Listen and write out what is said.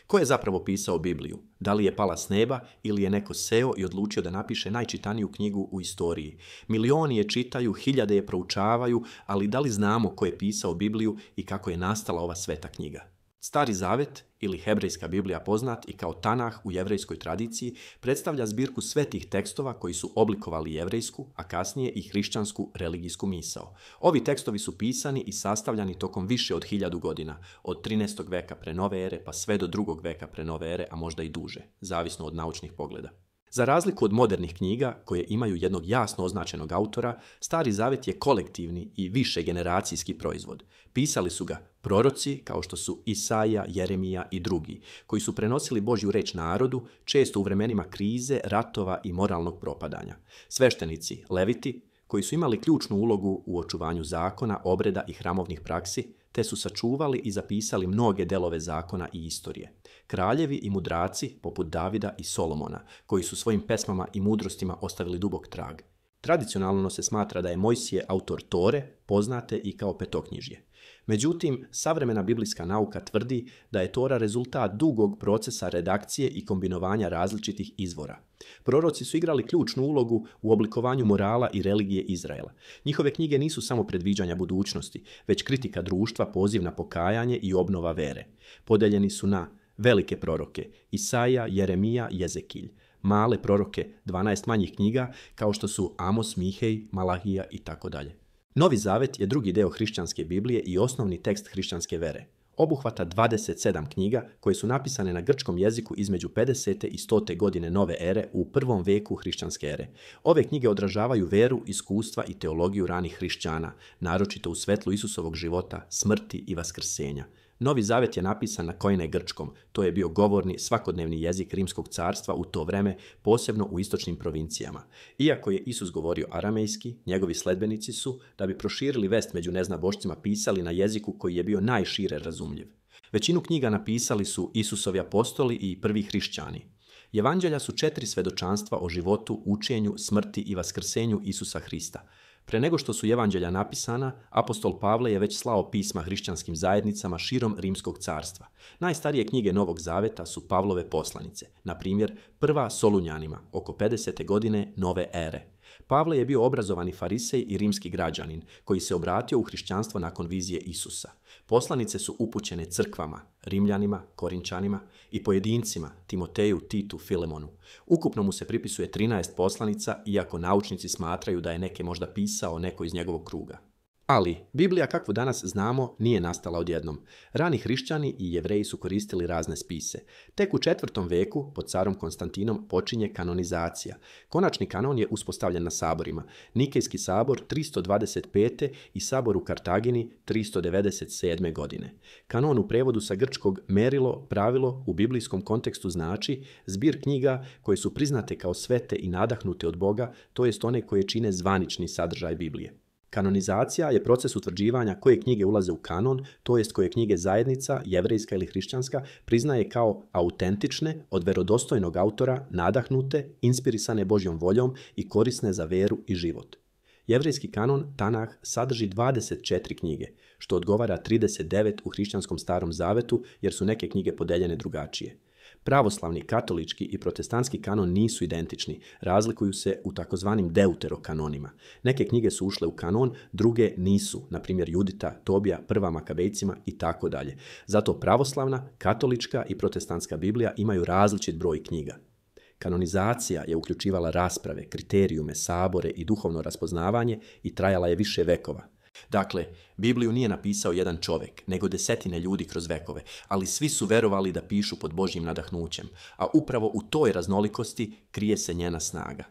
Ko je zapravo pisao Bibliju? Da li je pala s neba ili je neko seo i odlučio da napiše najčitaniju knjigu u istoriji? Milioni je čitaju, hiljade je proučavaju, ali da li znamo ko je pisao Bibliju i kako je nastala ova sveta knjiga? Stari Zavet, ili hebrejska Biblija poznat i kao Tanah u jevrejskoj tradiciji, predstavlja zbirku svetih tekstova koji su oblikovali jevrejsku, a kasnije i hrišćansku religijsku misao. Ovi tekstovi su pisani i sastavljani tokom više od 1000 godina, od 13. veka pre nove ere pa sve do 2. veka pre nove ere, a možda i duže, zavisno od naučnih pogleda. Za razliku od modernih knjiga, koje imaju jednog jasno označenog autora, Stari Zavet je kolektivni i višegeneracijski proizvod. Pisali su ga proroci, kao što su Isaija, Jeremija i drugi, koji su prenosili Božju reč narodu, često u vremenima krize, ratova i moralnog propadanja. Sveštenici, leviti, koji su imali ključnu ulogu u očuvanju zakona, obreda i hramovnih praksi, te su sačuvali i zapisali mnoge delove zakona i istorije. Kraljevi i mudraci, poput Davida i Solomona, koji su svojim pesmama i mudrostima ostavili dubok trag. Tradicionalno se smatra da je Mojsije autor Tore, poznate i kao petoknjižje. Međutim, savremena biblijska nauka tvrdi da je Tora rezultat dugog procesa redakcije i kombinovanja različitih izvora. Proroci su igrali ključnu ulogu u oblikovanju morala i religije Izraela. Njihove knjige nisu samo predviđanja budućnosti, već kritika društva, poziv na pokajanje i obnova vere. Podeljeni su na velike proroke, Isaija, Jeremija, Jezekilj, male proroke, 12 manjih knjiga, kao što su Amos, Mihej, Malahija itd. Novi Zavet je drugi deo hrišćanske Biblije i osnovni tekst hrišćanske vere. Obuhvata 27 knjiga koje su napisane na grčkom jeziku između 50. i 100. godine nove ere u 1. veku hrišćanske ere. Ove knjige odražavaju veru, iskustva i teologiju ranih hrišćana, naročito u svetlu Isusovog života, smrti i vaskrsenja. Novi Zavet je napisan na koine grčkom, to je bio govorni, svakodnevni jezik Rimskog carstva u to vreme, posebno u istočnim provincijama. Iako je Isus govorio aramejski, njegovi sledbenici su, da bi proširili vest među neznabošcima, pisali na jeziku koji je bio najšire razumljiv. Većinu knjiga napisali su Isusovi apostoli i prvi hrišćani. Evanđelja su 4 svedočanstva o životu, učenju, smrti i vaskrsenju Isusa Hrista. Pre nego što su evanđelja napisana, apostol Pavle je već slao pisma hrišćanskim zajednicama širom Rimskog carstva. Najstarije knjige Novog Zaveta su Pavlove poslanice, na primjer prva Solunjanima, oko 50. godine nove ere. Pavle je bio obrazovani farisej i rimski građanin, koji se obratio u hrišćanstvo nakon vizije Isusa. Poslanice su upućene crkvama, Rimljanima, Korinčanima i pojedincima, Timoteju, Titu, Filemonu. Ukupno mu se pripisuje 13 poslanica, iako naučnici smatraju da je neke možda pisao neko iz njegovog kruga. Ali, Biblija kakvu danas znamo nije nastala odjednom. Rani hrišćani i Jevreji su koristili razne spise. Tek u 4. veku, pod carom Konstantinom, počinje kanonizacija. Konačni kanon je uspostavljen na saborima. Nikejski sabor 325. i sabor u Kartagini 397. godine. Kanon u prevodu sa grčkog merilo, pravilo, u biblijskom kontekstu znači zbir knjiga koje su priznate kao svete i nadahnute od Boga, to jest one koje čine zvanični sadržaj Biblije. Kanonizacija je proces utvrđivanja koje knjige ulaze u kanon, to jest koje knjige zajednica, jevrejska ili hrišćanska, priznaje kao autentične, od verodostojnog autora, nadahnute, inspirisane Božjom voljom i korisne za veru i život. Jevrejski kanon, Tanah, sadrži 24 knjige, što odgovara 39 u hrišćanskom Starom Zavetu, jer su neke knjige podeljene drugačije. Pravoslavni, katolički i protestantski kanon nisu identični, razlikuju se u takozvanim deuterokanonima. Neke knjige su ušle u kanon, druge nisu, na primjer Judita, Tobija, Prva Makabejcima i tako dalje. Zato pravoslavna, katolička i protestantska Biblija imaju različit broj knjiga. Kanonizacija je uključivala rasprave, kriterijume, sabore i duhovno raspoznavanje i trajala je više vekova. Dakle, Bibliju nije napisao jedan čovjek, nego desetine ljudi kroz vekove, ali svi su verovali da pišu pod Božjim nadahnućem, a upravo u toj raznolikosti krije se njena snaga.